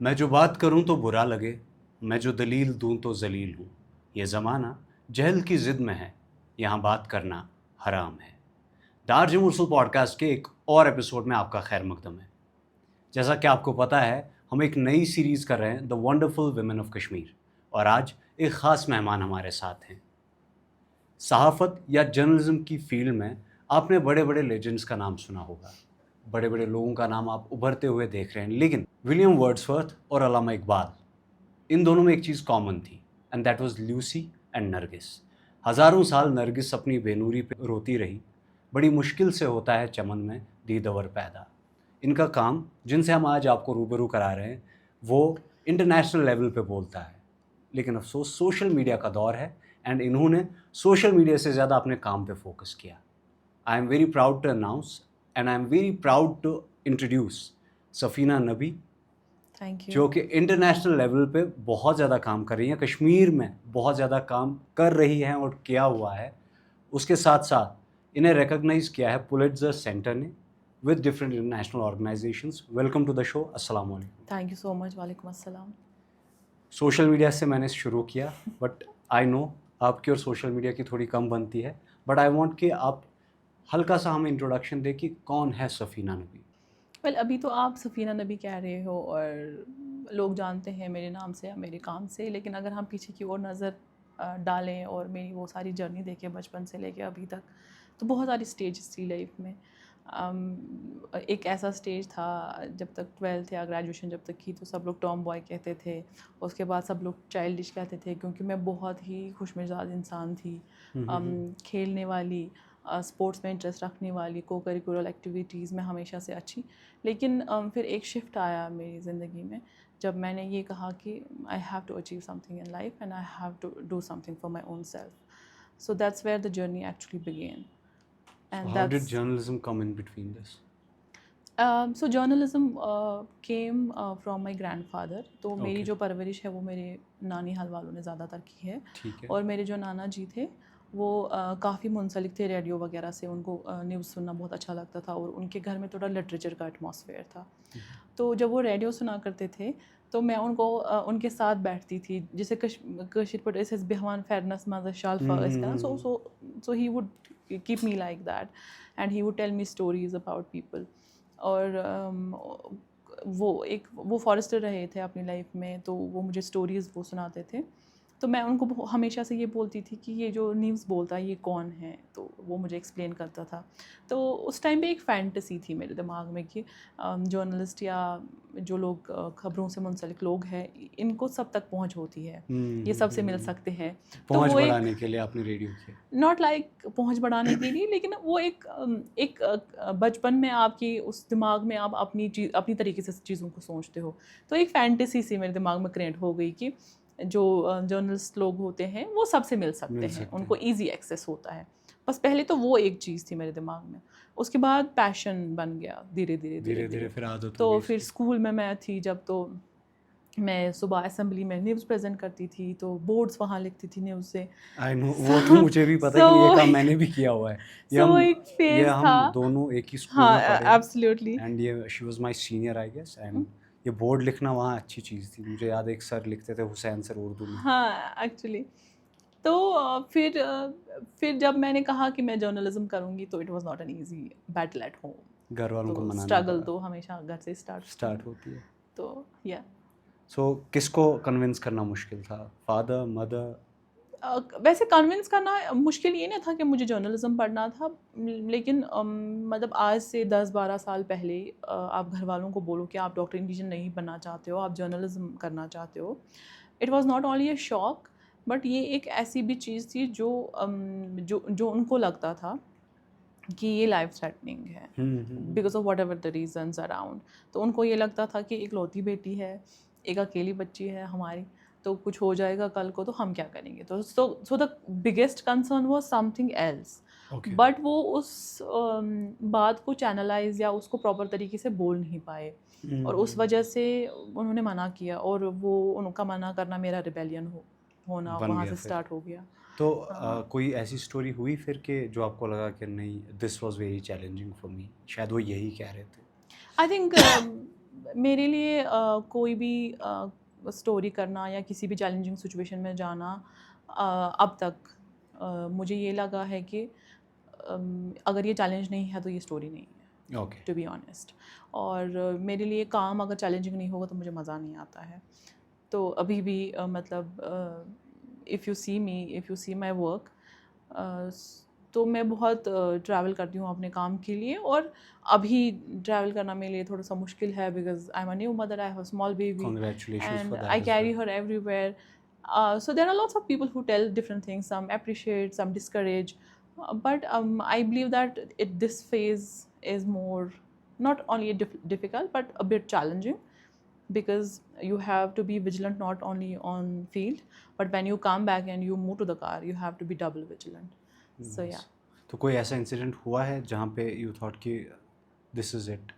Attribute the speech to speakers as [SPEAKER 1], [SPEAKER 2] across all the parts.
[SPEAKER 1] मैं जो बात करूं तो बुरा लगे, मैं जो दलील दूं तो जलील हूं। ये ज़माना जहल की ज़िद में है, यहाँ बात करना हराम है। दार्ज मुरसुल पॉडकास्ट के एक और एपिसोड में आपका खैर मकदम है। जैसा कि आपको पता है, हम एक नई सीरीज़ कर रहे हैं, the wonderful women of Kashmir, और आज एक ख़ास मेहमान हमारे साथ हैं। सहाफ़त या जर्नलिज़्म की फ़ील्ड में आपने बड़े बड़े लेजेंड्स का नाम सुना होगा, बड़े बड़े लोगों का नाम आप उभरते हुए देख रहे हैं, लेकिन विलियम वर्ड्सवर्थ और अल्लामा इकबाल, इन दोनों में एक चीज़ कॉमन थी, and that was Lucy and Nargis. हज़ारों साल नरगिस अपनी बेनूरी पे रोती रही, बड़ी मुश्किल से होता है चमन में दीदवर पैदा। इनका काम, जिनसे हम आज आपको रूबरू करा रहे हैं, वो इंटरनेशनल लेवल पे बोलता है। लेकिन अफसोस सोशल मीडिया का दौर है, एंड इन्होंने सोशल मीडिया से ज़्यादा अपने काम पे फोकस किया। I am very proud to announce and I am very proud to introduce Safina Nabi,
[SPEAKER 2] thank
[SPEAKER 1] जो
[SPEAKER 2] यू।
[SPEAKER 1] कि इंटरनेशनल लेवल पे बहुत ज़्यादा काम कर रही हैं, कश्मीर में बहुत ज़्यादा काम कर रही हैं और किया हुआ है। उसके साथ साथ इन्हें रिकॉग्नाइज़ किया है पुलिट्ज़र सेंटर ने with different international organisations. Welcome to the show. अस्सलाम वालेकुम।
[SPEAKER 2] Thank you so much. वालेकुम अस्सलाम।
[SPEAKER 1] सोशल मीडिया से मैंने शुरू किया, बट आई नो आपकी और सोशल मीडिया की थोड़ी कम बनती है, बट आई वांट कि आप हल्का सा हमें इंट्रोडक्शन दें कि कौन है सफ़ीना नबी।
[SPEAKER 2] वेल अभी तो आप सफ़ीना नबी कह रहे हो और लोग जानते हैं मेरे नाम से या मेरे काम से, लेकिन अगर हम पीछे की ओर नज़र डालें और मेरी वो सारी जर्नी देखें बचपन से लेके अभी तक, तो बहुत सारी स्टेज थी लाइफ में। एक ऐसा स्टेज था जब तक 12th या ग्रेजुएशन जब तक की, तो सब लोग टॉम बॉय कहते थे। उसके बाद सब लोग चाइल्डिश कहते थे, क्योंकि मैं बहुत ही खुशमिजाज इंसान थी, खेलने वाली, स्पोर्ट्स में इंटरेस्ट रखने वाली, को करिकुलर एक्टिविटीज़ में हमेशा से अच्छी। लेकिन फिर एक शिफ्ट आया मेरी ज़िंदगी में, जब मैंने ये कहा कि I have to achieve something in life and I have to do something for my own self. So that's where the journey actually begin
[SPEAKER 1] So
[SPEAKER 2] and
[SPEAKER 1] how did
[SPEAKER 2] that's
[SPEAKER 1] journalism come in between this?
[SPEAKER 2] So journalism came from my grandfather. तो मेरी
[SPEAKER 1] Okay,
[SPEAKER 2] जो परवरिश है वो मेरे नानी हाल वालों ने ज़्यादातर की है।
[SPEAKER 1] ठीक है।
[SPEAKER 2] और मेरे जो नाना जी थे वो काफ़ी मुंसलिक थे रेडियो वगैरह से, उनको न्यूज़ सुनना बहुत अच्छा लगता था और उनके घर में थोड़ा लिटरेचर का एटमॉस्फेयर था। तो जब वो रेडियो सुना करते थे तो मैं उनको उनके साथ बैठती थी, जैसे कशीर पर ऐसे बेहवान फेरनस मज़ा शाल फस करना। So so so he would keep me like that and he would tell me stories about people. और वो फॉरेस्टर रहे थे अपनी लाइफ में, तो वो मुझे स्टोरीज़ वो सुनाते थे। तो मैं उनको हमेशा से ये बोलती थी कि ये जो न्यूज़ बोलता है ये कौन है, तो वो मुझे एक्सप्लेन करता था। तो उस टाइम पे एक फैंटेसी थी मेरे दिमाग में कि जर्नलिस्ट या जो लोग खबरों से मुंसलिक लोग हैं, इनको सब तक पहुंच होती है, ये सबसे मिल सकते हैं। तो
[SPEAKER 1] पहुंच
[SPEAKER 2] वो एक
[SPEAKER 1] बढ़ाने के लिए आपने रेडियो किया।
[SPEAKER 2] नॉट लाइक पहुंच बढ़ाने के लिए, लेकिन वो एक बचपन में आपकी उस दिमाग में आप अपनी चीज़ अपनी तरीके से चीज़ों को सोचते हो। तो एक फैंटेसी सी मेरे दिमाग में क्रिएट हो गई कि जो जर्नलिस्ट लोग होते हैं वो सबसे मिल सकते
[SPEAKER 1] मिल
[SPEAKER 2] हैं,
[SPEAKER 1] सकते
[SPEAKER 2] उनको
[SPEAKER 1] हैं।
[SPEAKER 2] ईजी एक्सेस होता है। बस पहले तो वो एक चीज़ थी मेरे दिमाग में, उसके बाद पैशन बन गया धीरे धीरे धीरे
[SPEAKER 1] धीरे धीरे
[SPEAKER 2] धीरे।
[SPEAKER 1] फिर आदत हो
[SPEAKER 2] तो
[SPEAKER 1] गई
[SPEAKER 2] फिर
[SPEAKER 1] इसकी।
[SPEAKER 2] स्कूल में मैं थी जब, तो मैं सुबह असेंबली में न्यूज़ प्रेजेंट करती थी, तो बोर्ड्स वहाँ लिखती थी न्यूज़ से।
[SPEAKER 1] आई नो, वो तो
[SPEAKER 2] सो
[SPEAKER 1] मुझे भी पता है
[SPEAKER 2] सो
[SPEAKER 1] कि ये काम मैंने भी किया हुआ है।
[SPEAKER 2] सो एक
[SPEAKER 1] ये
[SPEAKER 2] फेज़
[SPEAKER 1] हम
[SPEAKER 2] था।
[SPEAKER 1] दोनों एक ही स्कूल
[SPEAKER 2] हाँ,
[SPEAKER 1] में पढ़े हैं,
[SPEAKER 2] एब्सोल्युटली।
[SPEAKER 1] एंड ये she was my senior I guess, and ये बोर्ड लिखना वहाँ अच्छी चीज़ थी। मुझे याद है एक सर लिखते थे, हुसैन सर, उर्दू में।
[SPEAKER 2] हाँ, एक्चुअली। तो फिर जब मैंने कहा कि मैं जर्नलिज्म करूँगी, तो it was not an easy battle at home.
[SPEAKER 1] घर वालों को
[SPEAKER 2] तो
[SPEAKER 1] मनाना
[SPEAKER 2] स्ट्रगल
[SPEAKER 1] पड़ा।
[SPEAKER 2] तो हमेशा घर से स्टार्ट होती है।
[SPEAKER 1] स्टार्ट होती है।
[SPEAKER 2] तो या
[SPEAKER 1] सो किसको कन्विंस करना मुश्किल था? Father, mother?
[SPEAKER 2] वैसे कन्विंस करना मुश्किल ये नहीं था कि मुझे जर्नलिज्म पढ़ना था, लेकिन मतलब आज से 10-12 साल पहले आप घर वालों को बोलो कि आप डॉक्टर इंजीनियर नहीं बनना चाहते हो, आप जर्नलिज्म करना चाहते हो, it was not only a shock, but ये एक ऐसी भी चीज़ थी जो जो जो उनको लगता था कि ये लाइफ थ्रेटनिंग है, because of whatever the reasons around. तो उनको ये लगता था कि इकलौती बेटी है, एक अकेली बच्ची है हमारी, तो कुछ हो जाएगा कल को तो हम क्या करेंगे। तो so the biggest concern was something else.
[SPEAKER 1] Okay.
[SPEAKER 2] But वो उस बात को चैनलाइज या उसको प्रॉपर तरीके से बोल नहीं पाए, और उस वजह से उन्होंने मना किया, और वो उनका मना करना मेरा रिबेलियन होना
[SPEAKER 1] बन
[SPEAKER 2] वहाँ
[SPEAKER 1] गया
[SPEAKER 2] से
[SPEAKER 1] फिर।
[SPEAKER 2] स्टार्ट हो गया।
[SPEAKER 1] तो
[SPEAKER 2] हाँ,
[SPEAKER 1] कोई ऐसी स्टोरी हुई फिर कि जो आपको लगा कि नहीं, this was very challenging for me, शायद वो यही कह रहे थे?
[SPEAKER 2] आई थिंक मेरे लिए कोई भी स्टोरी करना या किसी भी चैलेंजिंग सिचुएशन में जाना अब तक मुझे ये लगा है कि अगर ये चैलेंज नहीं है तो ये स्टोरी नहीं है,
[SPEAKER 1] ओके।
[SPEAKER 2] To be honest. और मेरे लिए काम अगर चैलेंजिंग नहीं होगा तो मुझे मज़ा नहीं आता है। तो अभी भी मतलब if you see my work, तो मैं बहुत ट्रैवल करती हूँ अपने काम के लिए। और अभी ट्रैवल करना मेरे लिए थोड़ा सा मुश्किल है because I am a new mother, I have small baby
[SPEAKER 1] Congratulations
[SPEAKER 2] and
[SPEAKER 1] for that
[SPEAKER 2] I
[SPEAKER 1] as
[SPEAKER 2] carry
[SPEAKER 1] well.
[SPEAKER 2] Her everywhere. So there are lots of people who tell different things. Some appreciate, some discourage. But I believe that this phase is more not only difficult but a bit challenging, because you have to be vigilant not only on field, but when you come back and you move to the car, you have to be double vigilant. So yeah.
[SPEAKER 1] तो कोई ऐसा incident हुआ है जहाँ पे you thought कि this is it,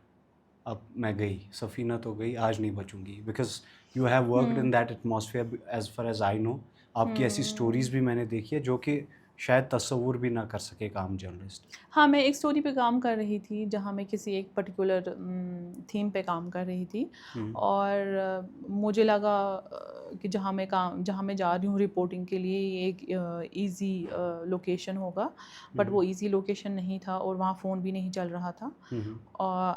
[SPEAKER 1] अब मैं गई, सफ़ीना तो गई, आज नहीं बचूंगी, because you have worked in that atmosphere as far as I know. आपकी ऐसी स्टोरीज भी मैंने देखी है जो कि शायद तस्वुर भी ना कर सके काम जर्नलिस्ट.
[SPEAKER 2] हाँ, मैं एक स्टोरी पे काम कर रही थी जहाँ मैं किसी एक पर्टिकुलर थीम पे काम कर रही थी. और मुझे लगा कि जहाँ मैं जा रही हूँ रिपोर्टिंग के लिए ये एक इजी लोकेशन होगा, बट वो इजी लोकेशन नहीं था और वहाँ फ़ोन भी नहीं चल रहा था.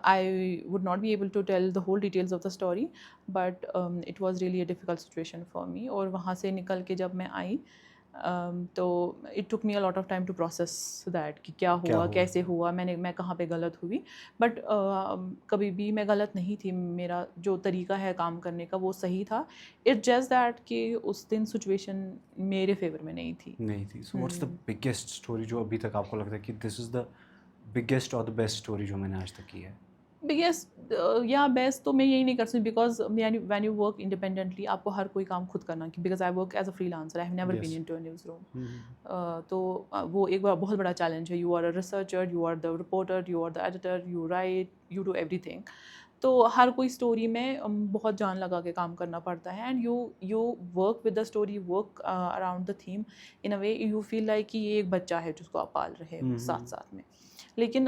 [SPEAKER 2] I would not be able to tell the whole details of the story, but it was really a difficult situation for me. और वहाँ से निकल के जब मैं आई, तो it took me a lot of time to process that कि क्या हुआ, कैसे हुआ, मैं कहाँ पे गलत हुई. बट कभी भी मैं गलत नहीं थी. मेरा जो तरीका है काम करने का वो सही था. इट्स जस्ट दैट कि उस दिन सिचुएशन मेरे फेवर में नहीं थी.
[SPEAKER 1] So what's the biggest story जो अभी तक आपको लगता है कि दिस इज़ द बिगेस्ट और द बेस्ट स्टोरी जो मैंने आज तक की है?
[SPEAKER 2] बिगेस्ट या बेस्ट तो मैं यही नहीं कर सकती, because when you work independently आपको हर कोई काम खुद करना, because I work as a freelancer, I have never been into a newsroom. तो वो एक बहुत बड़ा चैलेंज है. You are a researcher, you are the reporter, you are the editor, you write, you do everything. तो हर कोई story में बहुत जान लगा के काम करना पड़ता है. And you work with the story, work around the theme in a way you feel like कि ये एक बच्चा है जिसको आप पाल रहे हो साथ साथ में. लेकिन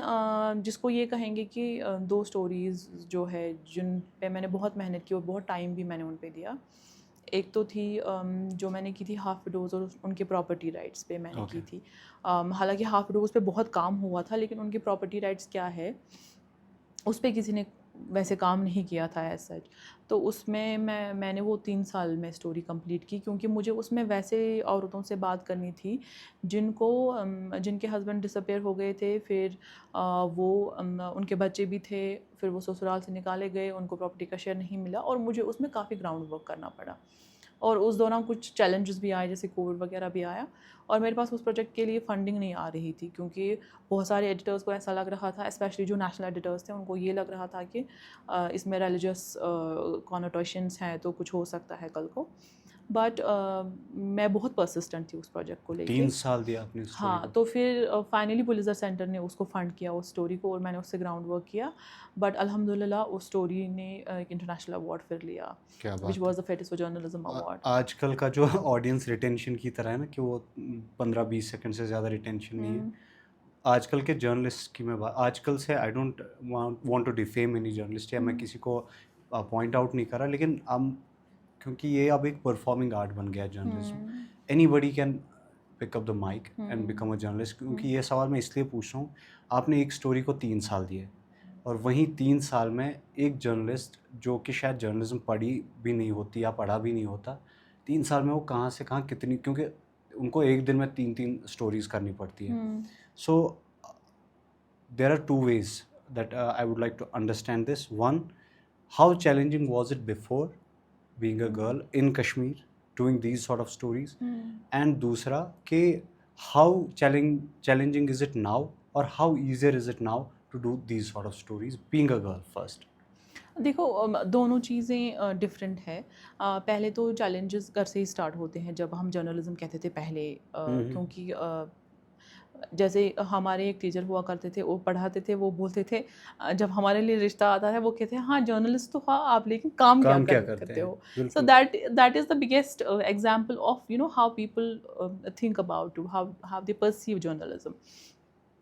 [SPEAKER 2] जिसको ये कहेंगे कि दो स्टोरीज़ जो है जिन पे मैंने बहुत मेहनत की और बहुत टाइम भी मैंने उन पे दिया. एक तो थी जो मैंने की थी हाफ विडोज़ और उनके प्रॉपर्टी राइट्स पे मैंने की थी. हालांकि हाफ विडोज़ पे बहुत काम हुआ था, लेकिन उनके प्रॉपर्टी राइट्स क्या है उस पर किसी ने वैसे काम नहीं किया था एज सच. तो उसमें मैंने वो 3 साल में स्टोरी कंप्लीट की, क्योंकि मुझे उसमें वैसे औरतों से बात करनी थी जिनके हस्बैंड डिसअपेयर हो गए थे, फिर वो उनके बच्चे भी थे, फिर वो ससुराल से निकाले गए, उनको प्रॉपर्टी का शेयर नहीं मिला, और मुझे उसमें काफ़ी ग्राउंड वर्क करना पड़ा. और उस दौरान कुछ चैलेंजेस भी आए, जैसे कोविड वगैरह भी आया, और मेरे पास उस प्रोजेक्ट के लिए फंडिंग नहीं आ रही थी, क्योंकि बहुत सारे एडिटर्स को ऐसा लग रहा था, स्पेशली जो नेशनल एडिटर्स थे, उनको ये लग रहा था कि इसमें रिलीजियस कॉनोटेशंस हैं तो कुछ हो सकता है कल को. बट मैं बहुत परसिस्टेंट थी उस प्रोजेक्ट को लेके.
[SPEAKER 1] 3 साल दिया आपने स्टोरी
[SPEAKER 2] हाँ, तो फिर फाइनली पुलिसर सेंटर ने उसको फंड किया उस स्टोरी को, और मैंने उससे ग्राउंड वर्क किया. बट अल्हम्दुलिल्लाह उस स्टोरी ने एक इंटरनेशनल अवार्ड फिर लिया, which was the fetish for journalism award.
[SPEAKER 1] आजकल का जो ऑडियंस रिटेंशन की तरह है ना, कि वो 15-20 सेकंड से ज़्यादा रिटेंशन नहीं है. आजकल के जर्नलिस्ट की मैं बात, आजकल से I don't want to defame any journalist, या मैं किसी को पॉइंट आउट नहीं कर रहा, लेकिन क्योंकि ये अब एक परफॉर्मिंग आर्ट बन गया journalism. Anybody can pick up the mike and become a journalist. क्योंकि ये सवाल मैं इसलिए पूछ रहा हूँ, आपने एक स्टोरी को 3 साल दिए, और वहीं 3 साल में एक जर्नलिस्ट जो कि शायद जर्नलिज्म पढ़ी भी नहीं होती या पढ़ा भी नहीं होता, 3 साल में वो कहाँ से कहाँ कितनी, क्योंकि उनको एक दिन में 3-3 स्टोरीज करनी पड़ती है. So there are 2 ways that I would like to understand this. One, how challenging was it before being a girl in Kashmir doing these sort of stories? And दूसरा कि how challenging is it now, or how easier is it now to do these sort of stories being a girl first?
[SPEAKER 2] देखो, दोनों चीज़ें different है. पहले तो challenges घर से ही स्टार्ट होते हैं, जब हम जर्नलिज्म कहते थे पहले, क्योंकि जैसे हमारे एक टीचर हुआ करते थे, वो पढ़ाते थे, वो बोलते थे जब हमारे लिए रिश्ता आता है वो कहते हैं हाँ जर्नलिस्ट तो हाँ आप, लेकिन काम क्या करते हो. So that is the biggest example of how people think about how they perceive journalism.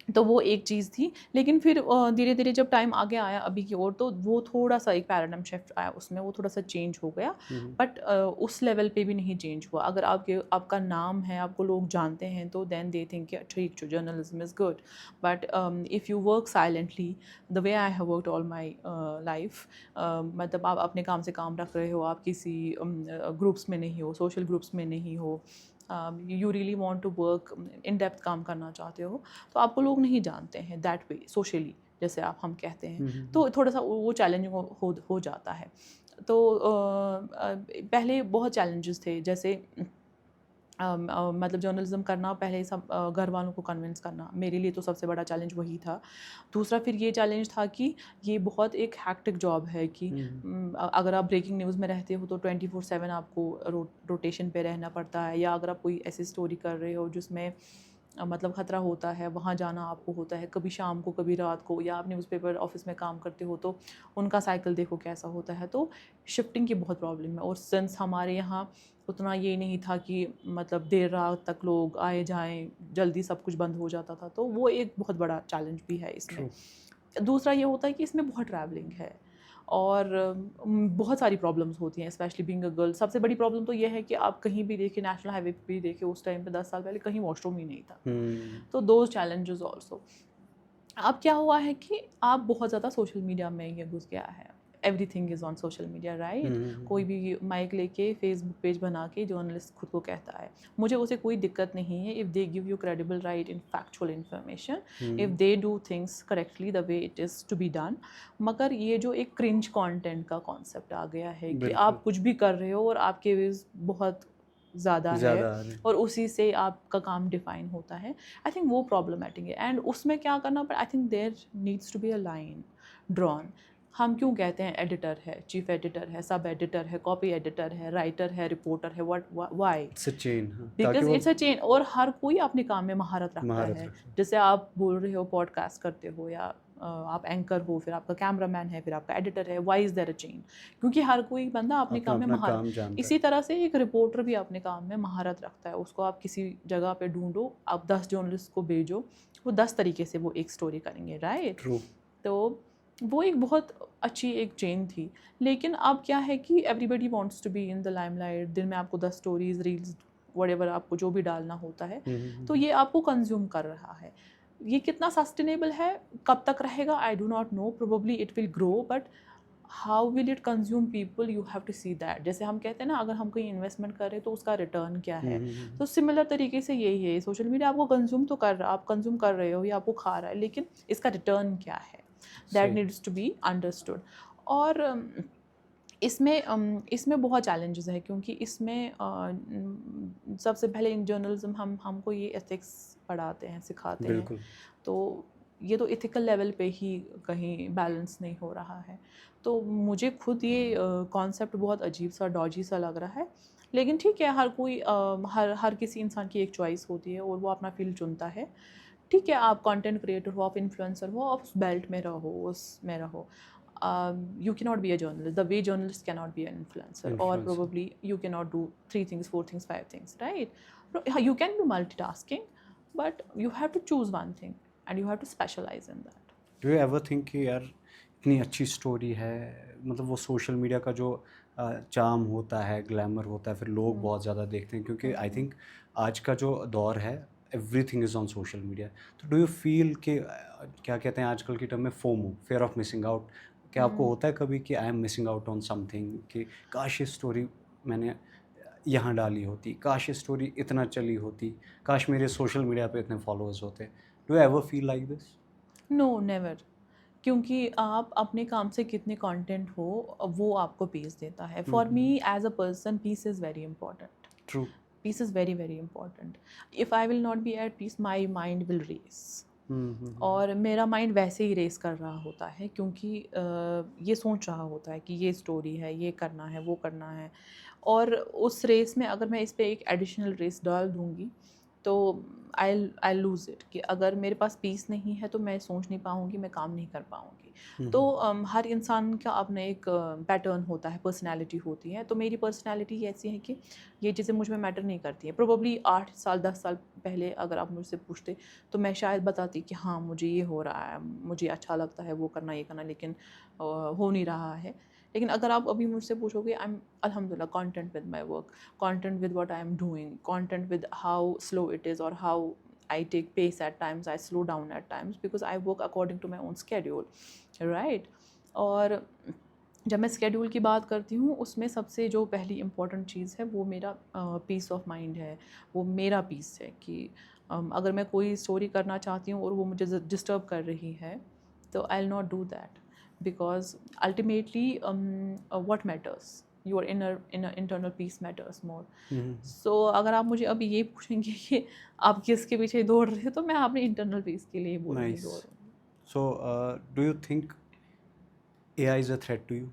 [SPEAKER 2] तो वो एक चीज़ थी। लेकिन फिर धीरे धीरे जब टाइम आगे आया अभी की ओर, तो वो थोड़ा सा एक पैराडाइम शिफ्ट आया उसमें, वो थोड़ा सा चेंज हो गया। बट उस लेवल पे भी नहीं चेंज हुआ। अगर आपका नाम है, आपको लोग जानते हैं, तो देन दे थिंक कि ठीक, journalism is good. But if you work silently the way I have worked all my life, मतलब आप अपने काम से काम रख रहे हो, आप किसी ग्रुप्स में नहीं हो, सोशल ग्रुप्स में नहीं हो, you really want to work in depth काम करना चाहते हो, तो आपको लोग नहीं जानते हैं दैट वे सोशली, जैसे हम कहते हैं, तो थोड़ा सा वो चैलेंजिंग हो जाता है। तो पहले बहुत चैलेंजेस थे, जैसे मतलब जर्नलिज्म करना, पहले सब घर वालों को कन्विंस करना, मेरे लिए तो सबसे बड़ा चैलेंज वही था। दूसरा फिर ये चैलेंज था कि ये बहुत एक हैक्टिक जॉब है कि अगर आप ब्रेकिंग न्यूज़ में रहते हो तो 24/7 आपको रोटेशन पे रहना पड़ता है, या अगर आप कोई ऐसी स्टोरी कर रहे हो जिसमें मतलब ख़तरा होता है, वहाँ जाना आपको होता है, कभी शाम को कभी रात को, या आप न्यूज़पेपर ऑफिस में काम करते हो तो उनका साइकिल देखो कैसा होता है। तो शिफ्टिंग की बहुत प्रॉब्लम है। और सिंस हमारे यहाँ उतना ये नहीं था कि मतलब देर रात तक लोग आए जाएं, जल्दी सब कुछ बंद हो जाता था, तो वो एक बहुत बड़ा चैलेंज भी है इसमें। दूसरा ये होता है कि इसमें बहुत ट्रैवलिंग है, और बहुत सारी प्रॉब्लम्स होती हैं, स्पेशली बीइंग अ गर्ल। सबसे बड़ी प्रॉब्लम तो ये है कि आप कहीं भी देखिए, नेशनल हाईवे पे भी देखिए, उस टाइम पे 10 साल पहले कहीं वॉशरूम ही नहीं था। तो दो चैलेंजेस ऑल्सो। अब क्या हुआ है कि आप बहुत ज़्यादा सोशल मीडिया में ये घुस गया है, everything is on social media, right. कोई भी माइक लेके फेसबुक पेज बना के जर्नलिस्ट खुद को कहता है, मुझे उसे कोई दिक्कत नहीं है if they give you credible right in factual information, if they do things correctly the way it is to be done. मगर ये जो एक क्रिंज कंटेंट का कॉन्सेप्ट आ गया है कि आप कुछ भी कर रहे हो और आपके व्यूज़ बहुत ज़्यादा है, और उसी से आपका काम डिफाइन होता है, आई थिंक वो प्रॉब्लमेटिक है। एंड उसमें क्या करना, but I think there needs to be a line drawn. हम क्यों कहते हैं एडिटर है, चीफ एडिटर है, सब एडिटर है, कॉपी एडिटर है, राइटर है, रिपोर्टर है, what why? Because it's a chain, और हर कोई अपने काम में महारत रखता है। जैसे आप बोल रहे हो पॉडकास्ट करते हो, या आप एंकर हो, फिर आपका कैमरामैन है, फिर आपका एडिटर है, why is there a chain? क्योंकि हर कोई बंदा अपने काम में महारत। इसी तरह से एक रिपोर्टर भी अपने काम में महारत रखता है। उसको आप किसी जगह पे ढूंढो, आप 10 जर्नलिस्ट को भेजो, वो 10 तरीके से वो एक स्टोरी करेंगे, राइट। तो वो एक बहुत अच्छी एक चेन थी। लेकिन अब क्या है कि everybody wants to be in the limelight. दिन में आपको 10 स्टोरीज, रील्स, व्हाटएवर आपको जो भी डालना होता है, तो ये आपको कंज्यूम कर रहा है। ये कितना सस्टेनेबल है, कब तक रहेगा, I do not know. Probably it will grow, but how will it consume people, you have to see that. जैसे हम कहते हैं ना, अगर हम कोई इन्वेस्टमेंट कर रहे हैं तो उसका रिटर्न क्या है। तो सिमिलर तरीके से यही है, सोशल मीडिया आपको कंज्यूम तो कर रहा, आप कंज्यूम कर रहे हो या आपको खा रहा है, लेकिन इसका रिटर्न क्या है, that needs to be understood. और इसमें बहुत चैलेंजेस है, क्योंकि इसमें सबसे पहले इन जर्नलिज्म हमको ये एथिक्स पढ़ाते हैं, सिखाते हैं, तो ये तो इथिकल लेवल पे ही कहीं बैलेंस नहीं हो रहा है। तो मुझे खुद ये कॉन्सेप्ट बहुत अजीब सा, डॉजी सा लग रहा है। लेकिन ठीक है, हर कोई हर किसी इंसान की एक चॉइस होती है और वो अपना फील्ड चुनता है। ठीक है, आप कंटेंट क्रिएटर हो, आप इन्फ्लुएंसर हो, आप उस बेल्ट में रहो, उसमें रहो। You cannot be a journalist the way journalist cannot be an influencer. Or probably you cannot do 3 things, 4 things, 5 things, right? You can be multitasking, but you have to choose one thing and you have to specialize in that.
[SPEAKER 1] Do you ever think कि यार इतनी अच्छी story है, मतलब वो social media का जो charm होता है, ग्लैमर होता है, फिर लोग बहुत ज़्यादा देखते हैं, क्योंकि आई थिंक आज का जो दौर है, everything is on social media. तो डू यू फील कि क्या कहते हैं आजकल की टर्म में, FOMO, fear of missing out, क्या आपको होता है कभी कि I am missing out on something, कि काश ये स्टोरी मैंने यहाँ डाली होती, काश ये स्टोरी इतना चली होती, काश मेरे सोशल मीडिया पे इतने फॉलोअर्स होते? Do you ever feel like this?
[SPEAKER 2] No, never. क्योंकि आप अपने काम से कितने कंटेंट हो, वो आपको पीस देता है। For me as a person, peace is very important.
[SPEAKER 1] True,
[SPEAKER 2] peace is very very important. If I will not be at peace, my mind will race. और मेरा माइंड वैसे ही रेस कर रहा होता है, क्योंकि ये सोच रहा होता है कि ये स्टोरी है, ये करना है, वो करना है। और उस रेस में अगर मैं इस पर एक एडिशनल रेस डाल दूँगी, तो आई लूज़ इट कि अगर मेरे पास पीस नहीं है तो मैं सोच नहीं पाऊँगी, मैं काम नहीं कर पाऊँगी। तो हर इंसान का अपना एक पैटर्न होता है, पर्सनैलिटी होती है। तो मेरी पर्सनैलिटी ऐसी है कि ये चीज़ें मुझ में मैटर नहीं करती हैं। प्रोबेबली 8 साल 10 साल पहले अगर आप मुझसे पूछते तो मैं शायद बताती कि हाँ मुझे ये हो रहा है, मुझे अच्छा लगता है वो करना ये करना, लेकिन हो नहीं रहा है। लेकिन अगर आप अभी मुझसे पूछोगे, आई एम अल्हम्दुलिल्लाह content with my work, content with what I am doing, content with how slow it is or how I take pace at times, I slow down at times because I work according to my own schedule, right? और जब मैं schedule की बात करती हूँ उसमें सबसे जो पहली इम्पॉर्टेंट चीज़ है वो मेरा पीस ऑफ माइंड है, वो मेरा पीस है कि अगर मैं कोई स्टोरी करना चाहती हूँ और वो मुझे डिस्टर्ब कर रही है तो आई will not do that because ultimately what matters, your inner internal peace matters more. So अगर आप मुझे अभी ये पूछेंगे कि आप किसके पीछे दौड़ रहे हो तो मैं अपने इंटरनल पीस के लिए बोलूँगी
[SPEAKER 1] Nice.
[SPEAKER 2] दौड़ रही हूँ.
[SPEAKER 1] So, do you think AI is a threat to you?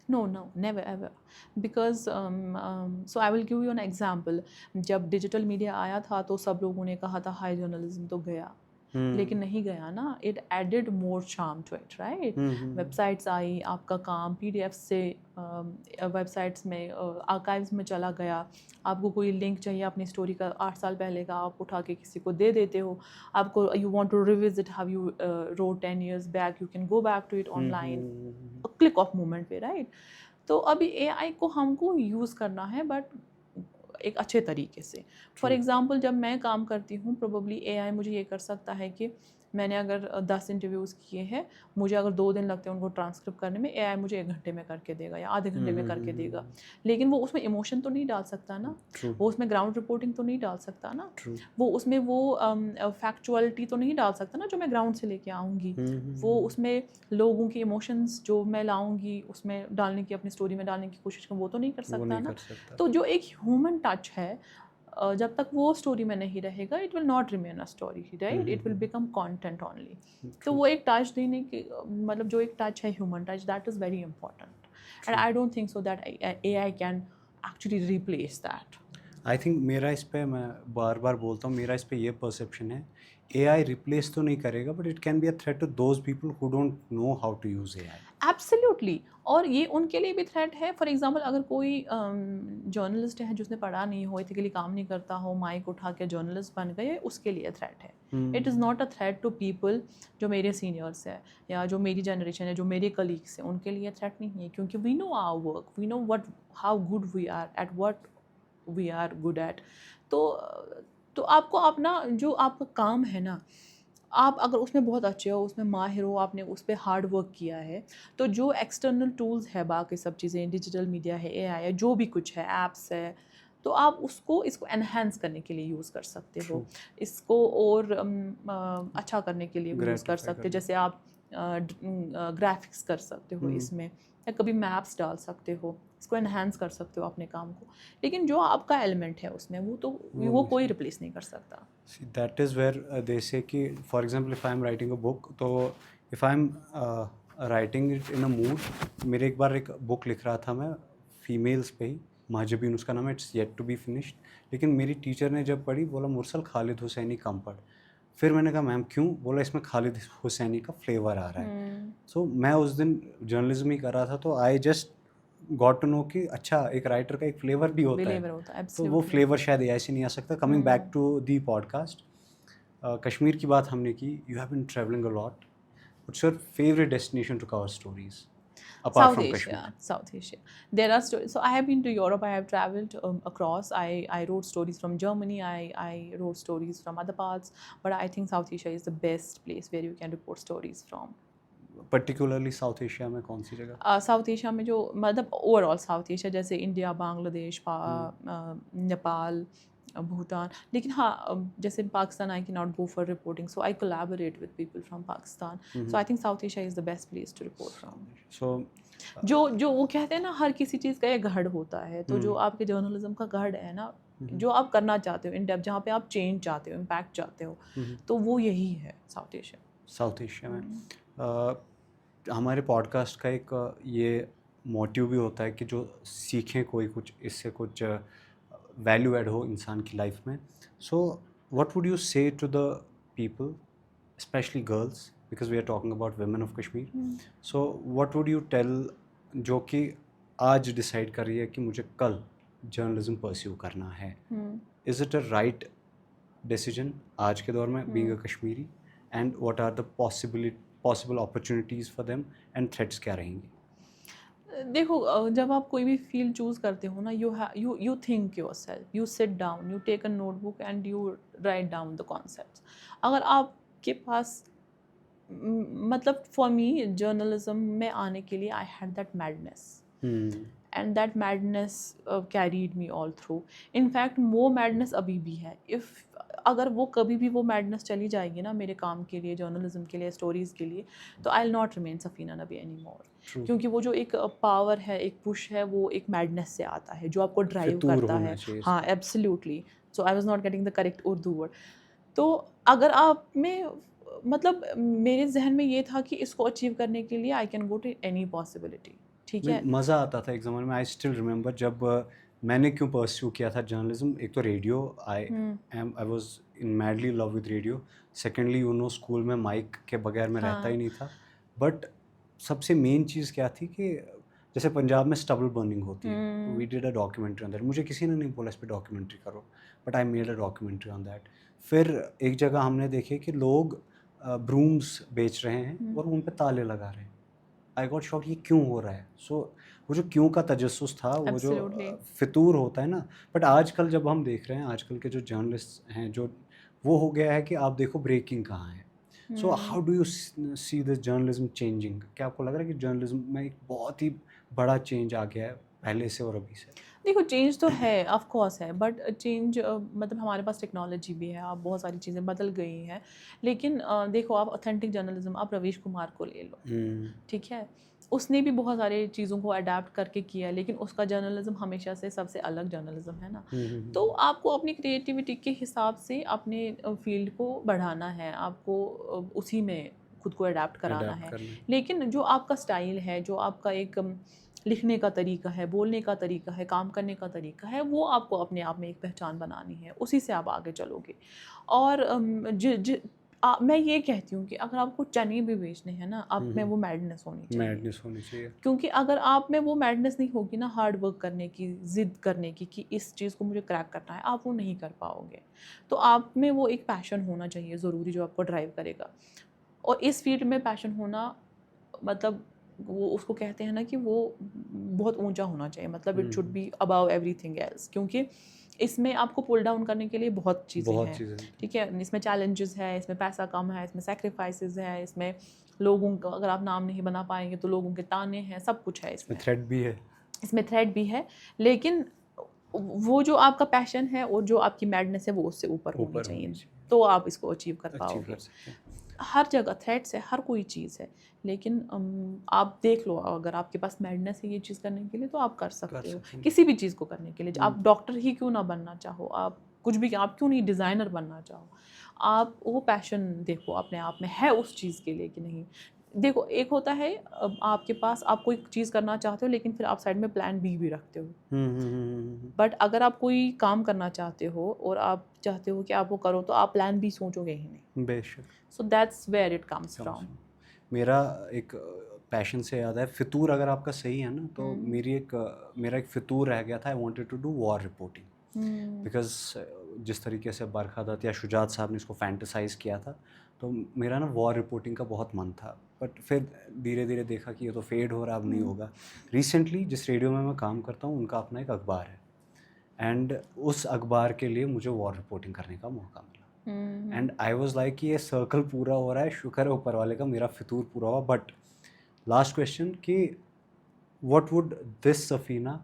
[SPEAKER 2] No, never ever. Because so I will give you an example. जब डिजिटल मीडिया आया था तो सब लोगों ने कहा था हाई जर्नलिज्म तो गया, लेकिन नहीं गया ना. It added more charm to it, right? Websites आई, आपका काम PDF से वेबसाइट्स में आर्काइव्स में चला गया. आपको कोई लिंक चाहिए अपनी स्टोरी का 8 साल पहले का, आप उठा के किसी को दे देते हो. आपको you want to revisit how you wrote 10 years back, you can go back to it online, click of moment पे, राइट? तो अभी AI को हमको यूज़ करना है बट एक अच्छे तरीके से. फॉर एग्ज़ाम्पल जब मैं काम करती हूँ प्रोबेबली AI मुझे ये कर सकता है कि मैंने अगर 10 इंटरव्यूज़ किए हैं, मुझे अगर 2 दिन लगते हैं उनको ट्रांसक्रिप्ट करने में, AI मुझे 1 घंटे में करके देगा या आधे घंटे में करके देगा. लेकिन वो उसमें इमोशन तो नहीं डाल सकता ना, वो उसमें ग्राउंड रिपोर्टिंग तो नहीं डाल सकता ना, वो उसमें वो फैक्चुअलिटी तो नहीं डाल सकता ना जो मैं ग्राउंड से लेके आऊँगी. वो उसमें लोगों के इमोशंस जो मैं लाऊंगी उसमें डालने की, अपनी स्टोरी में डालने की कोशिश करूँ, वो तो नहीं कर सकता ना. तो जो एक ह्यूमन टच है जब तक वो स्टोरी में नहीं रहेगा it will not remain a story, right? It will become content only. तो वो एक टच देने की मतलब जो एक टच है human touch, that is very important and I don't think so that AI can actually replace that.
[SPEAKER 1] I think मेरा इस पे, मैं बार बार बोलता हूँ, मेरा इस पे ये परसेप्शन है AI रिप्लेस तो नहीं करेगा but it can be a threat to those people who don't know how to use AI.
[SPEAKER 2] Absolutely. और ये उनके लिए भी थ्रेट है. फॉर एग्जांपल अगर कोई जर्नलिस्ट है जिसने पढ़ा नहीं हो, एथिकली काम नहीं करता हो, माइक उठा के जर्नलिस्ट बन गए, उसके लिए थ्रेट है. It is not a threat to people जो मेरे सीनियर्स है या जो मेरी जनरेशन है, जो मेरे कलीग्स हैं, उनके लिए थ्रेट नहीं है क्योंकि we know our work, we know what how good we are at what we are good at. तो आपको अपना जो आपका काम है ना, आप अगर उसमें बहुत अच्छे हो, उसमें माहिर हो, आपने उस पर हार्ड वर्क किया है, तो जो एक्सटर्नल टूल्स है, बाकी सब चीज़ें, डिजिटल मीडिया है, AI है, जो भी कुछ है, ऐप्स है, तो आप इसको एनहेंस करने के लिए यूज़ कर सकते हो. इसको और अच्छा करने के लिए यूज़ कर सकते हो. जैसे आप ग्राफिक्स कर सकते हो इसमें, या कभी मैप्स डाल सकते हो, इसको एनहेंस कर सकते हो अपने काम को. लेकिन जो आपका एलिमेंट है उसमें वो कोई रिप्लेस नहीं कर सकता.
[SPEAKER 1] See, that is where they say कि for example if I am writing a book, तो if I am writing it in a mood, मेरे एक बार एक बुक लिख रहा था मैं फीमेल्स पे ही, महाजबीन उसका नाम है, it's yet to be finished. लेकिन मेरी टीचर ने जब पढ़ी बोला मुरसल खालिद हुसैनी कम पढ़. फिर मैंने कहा मैम क्यों? बोला इसमें खालिद हुसैनी का फ्लेवर आ रहा है. सो मैं उस दिन जर्नलिज्म ही कर रहा था, तो I just got to know कि अच्छा एक राइटर का एक फ्लेवर भी होता है. तो वो फ्लेवर शायद ऐसे नहीं आ सकता. Coming back to the podcast, Kashmir की बात हमने की. You have been travelling a lot. What's your favourite destination to cover stories apart from Kashmir?
[SPEAKER 2] South Asia. There are stories. So I have been to Europe. I have traveled across. I wrote stories from Germany. I wrote stories from other parts. But I think South Asia is the best place where you can report stories from.
[SPEAKER 1] Particularly south Asia में कौन सी जगह?
[SPEAKER 2] South Asia में जो मतलब overall south Asia, जैसे India, Bangladesh, Nepal, Bhutan. लेकिन हाँ, जैसे Pakistan I can not go for reporting, so I collaborate with people from Pakistan. So I think south Asia is the best place to report from.
[SPEAKER 1] So
[SPEAKER 2] जो वो कहते हैं ना, हर किसी चीज़ का एक गढ़ होता है. तो जो आपके जर्नलिज्म का गढ़ है ना, जो आप करना चाहते हो इन डेप्थ, जहाँ पे आप चेंज चाहते हो, इम्पैक्ट चाहते हो, तो वो यही है साउथ एशिया.
[SPEAKER 1] साउथ एशिया में हमारे पॉडकास्ट का एक ये मोटिव भी होता है कि जो सीखें कोई कुछ, इससे कुछ वैल्यू ऐड हो इंसान की लाइफ में. सो what would you say to the people, especially girls, because we are talking about women of Kashmir? So what would you tell जो कि आज डिसाइड कर रही है कि मुझे कल जर्नलिज्म परस्यू करना है? Is it a right decision आज के दौर में being a Kashmiri, and what are the possible opportunities for them, and threats क्या रहेंगी?
[SPEAKER 2] देखो, जब आप कोई भी फील्ड चूज़ करते हो ना, you think yourself, you sit down, you take a notebook and you write down the concepts. अगर आपके पास मतलब फॉर मी जर्नलिज्म में आने के लिए I had that madness, and that madness carried me all through. In fact वो madness अभी भी है। अगर वो कभी भी वो मैडनेस चली जाएगी ना मेरे काम के लिए, जर्नलिज्म के लिए, स्टोरीज़ के लिए, तो आई will not remain Safina Nabi any more. क्योंकि वो जो एक पावर है, एक पुश है, वो एक मैडनेस से आता है जो आपको ड्राइव करता है। हाँ, absolutely. So I was not getting the correct Urdu word. तो अगर आप में मतलब मेरे जहन में ये था कि इसको अचीव करने के लिए I can go to any possibility. ठीक है,
[SPEAKER 1] मज़ा आता था एक ज़माने में। आई स्टिल रिमेंबर जब मैंने क्यों परस्यू किया था जर्नलिज्म। एक तो radio, I was in madly love with radio. Secondly school में माइक के बगैर मैं रहता ही नहीं था। बट सबसे मेन चीज़ क्या थी कि जैसे पंजाब में स्टबल बर्निंग होती है, we did a documentary on that. मुझे किसी ने नहीं बोला इस पर डॉक्यूमेंट्री करो, but I made a documentary on that. फिर एक जगह हमने देखे कि लोग ब्रूम्स बेच रहे हैं और उन पे ताले लगा रहे हैं। आई गॉट शॉक, ये क्यों हो रहा है? सो वो जो क्यों का तजस्सुस था, वो जो फितूर होता है ना। बट आजकल जब हम देख रहे हैं, आजकल के जो जर्नलिस्ट हैं, जो वो हो गया है कि आप देखो ब्रेकिंग कहाँ है। So how do you see this journalism changing? क्या आपको लग रहा है कि जर्नलिज्म में एक बहुत ही बड़ा चेंज आ गया है पहले से और अभी से?
[SPEAKER 2] देखो, चेंज तो है, ऑफ कोर्स है, बट चेंज मतलब हमारे पास टेक्नोलॉजी भी है, आप बहुत सारी चीज़ें बदल गई हैं। लेकिन देखो, आप ऑथेंटिक जर्नलिज्म, आप रवीश कुमार को ले लो, ठीक है, उसने भी बहुत सारी चीज़ों को अडेप्ट करके किया, लेकिन उसका जर्नलिज्म हमेशा से सबसे अलग जर्नलिज्म है ना। तो आपको अपनी क्रिएटिविटी के हिसाब से अपने फील्ड को बढ़ाना है, आपको उसी में खुद को अडेप्ट कराना है। लेकिन जो आपका स्टाइल है, जो आपका एक लिखने का तरीका है, बोलने का तरीका है, काम करने का तरीका है, वो आपको अपने आप में एक पहचान बनानी है, उसी से आप आगे चलोगे। और मैं ये कहती हूँ कि अगर आपको चने भी बेचने हैं ना, आप में वो मैडनेस होनी चाहिए। क्योंकि अगर आप में वो मैडनेस नहीं होगी ना, हार्ड वर्क करने की, ज़िद करने की कि इस चीज़ को मुझे क्रैक करना है, आप वो नहीं कर पाओगे। तो आप में वो एक पैशन होना चाहिए ज़रूरी, जो आपको ड्राइव करेगा। और इस फील्ड में पैशन होना मतलब वो उसको कहते हैं ना कि वो बहुत ऊंचा होना चाहिए, मतलब it should be above everything else. क्योंकि इसमें आपको पुल डाउन करने के लिए बहुत चीज़ें हैं, ठीक है। इसमें चैलेंजेस है, इसमें पैसा कम है, इसमें सेक्रीफाइसेस है, इसमें लोगों का अगर आप नाम नहीं बना पाएंगे तो लोगों के ताने हैं, सब कुछ है इसमें थ्रेड भी है। लेकिन वो जो आपका पैशन है और जो आपकी मैडनेस है, वो उससे ऊपर होनी चाहिए, तो आप इसको अचीव कर पाओगे। हर जगह थ्रेट्स है, हर कोई चीज़ है, लेकिन आप देख लो, अगर आपके पास मैडनेस है ये चीज़ करने के लिए, तो आप कर सकते हो किसी भी चीज़ को करने के लिए। आप डॉक्टर ही क्यों ना बनना चाहो, आप कुछ भी, आप क्यों नहीं डिज़ाइनर बनना चाहो, आप वो पैशन देखो अपने आप में है उस चीज़ के लिए कि नहीं। देखो, एक होता है आपके पास, आप कोई चीज़ करना चाहते हो लेकिन फिर आप साइड में प्लान बी भी रखते हो। बट अगर आप कोई काम करना चाहते हो और आप चाहते हो कि आप वो करो, तो आप प्लान बी सोचोगे ही नहीं।
[SPEAKER 1] बेशक।
[SPEAKER 2] So that's where it comes from.
[SPEAKER 1] मेरा एक पैशन से याद है, फितूर अगर आपका सही है ना, तो मेरा एक फितूर रह गया था। I wanted to do war reporting, because जिस तरीके से बरखा दत्त या शुजात साहब ने इसको फैंटेसाइज किया था, तो मेरा ना वॉर रिपोर्टिंग का बहुत मन था। बट फिर धीरे धीरे देखा कि ये तो फेड हो रहा, अब नहीं होगा। रिसेंटली जिस रेडियो में मैं काम करता हूँ, उनका अपना एक अखबार है, एंड उस अखबार के लिए मुझे वॉर रिपोर्टिंग करने का मौका मिला। एंड आई वाज लाइक कि ये सर्कल पूरा हो रहा है, शुक्र है ऊपर वाले का, मेरा फितूर पूरा हुआ। बट लास्ट क्वेश्चन कि what would this Safina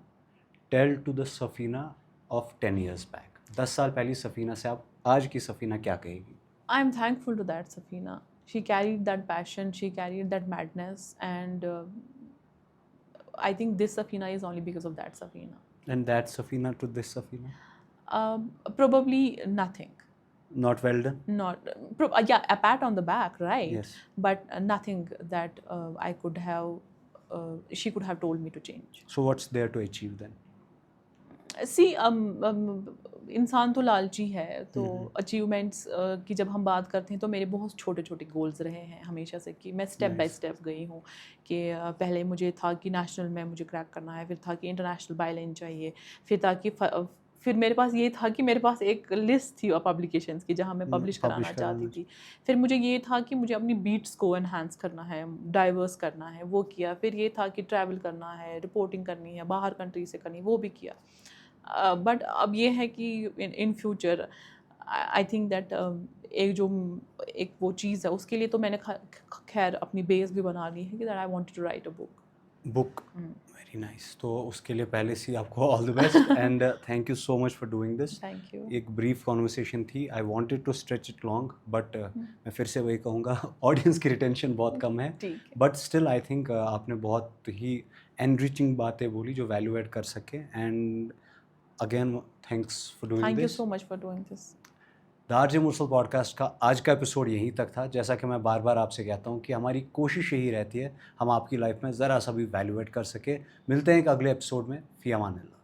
[SPEAKER 1] tell to the Safina of 10 years बैक? 10 साल पहली सफ़ीना से आप आज की सफ़ीना क्या कहेगी?
[SPEAKER 2] I am thankful to that Safina. She carried that passion, she carried that madness, and I think this Safina is only because of that Safina.
[SPEAKER 1] And that Safina to this Safina?
[SPEAKER 2] Probably nothing.
[SPEAKER 1] Not well done?
[SPEAKER 2] Not, yeah, a pat on the back, right?
[SPEAKER 1] Yes.
[SPEAKER 2] But nothing that I could have, she could have told me to change.
[SPEAKER 1] So what's there to achieve then?
[SPEAKER 2] See, इंसान तो लालची है, तो achievements की जब हम बात करते हैं तो मेरे बहुत छोटे छोटे गोल्स रहे हैं हमेशा से, कि मैं स्टेप बाय स्टेप गई हूँ। कि पहले मुझे था कि नेशनल में मुझे क्रैक करना है, फिर था कि इंटरनेशनल बायलाइन चाहिए, फिर था कि फिर मेरे पास ये था कि मेरे पास एक लिस्ट थी पब्लिकेशंस की जहाँ मैं पब्लिश कराना चाहती थी। फिर मुझे ये था कि मुझे अपनी बीट्स को एनहांस करना है, डाइवर्स करना है, वो किया। फिर ये था कि ट्रैवल करना है, रिपोर्टिंग करनी है, बाहर कंट्री से करनी है, वो भी किया। बट अब ये है कि in future I think that एक वो चीज़ है, उसके लिए तो मैंने खैर अपनी बेस भी बना ली है कि that I wanted to write a
[SPEAKER 1] book. Very nice. तो उसके लिए पहले से आपको all the best and thank you so much for doing this.
[SPEAKER 2] Thank you.
[SPEAKER 1] एक ब्रीफ कॉन्वर्सेशन थी, I wanted to stretch it long, but मैं फिर से वही कहूँगा, ऑडियंस की रिटेंशन बहुत कम है,
[SPEAKER 2] ठीक है।
[SPEAKER 1] बट स्टिल आई थिंक आपने बहुत ही एनरिचिंग बातें बोली जो वैल्यू ऐड कर सके। And again thanks for doing
[SPEAKER 2] thank you
[SPEAKER 1] this.
[SPEAKER 2] So much for doing this.
[SPEAKER 1] The RJ Mursal podcast का आज का एपिसोड यहीं तक था। जैसा कि मैं बार बार आपसे कहता हूँ कि हमारी कोशिश यही रहती है हम आपकी लाइफ में ज़रा सा भी वैल्यू ऐड कर सके। मिलते हैं एक अगले एपिसोड में। फ़ी अमान अल्लाह।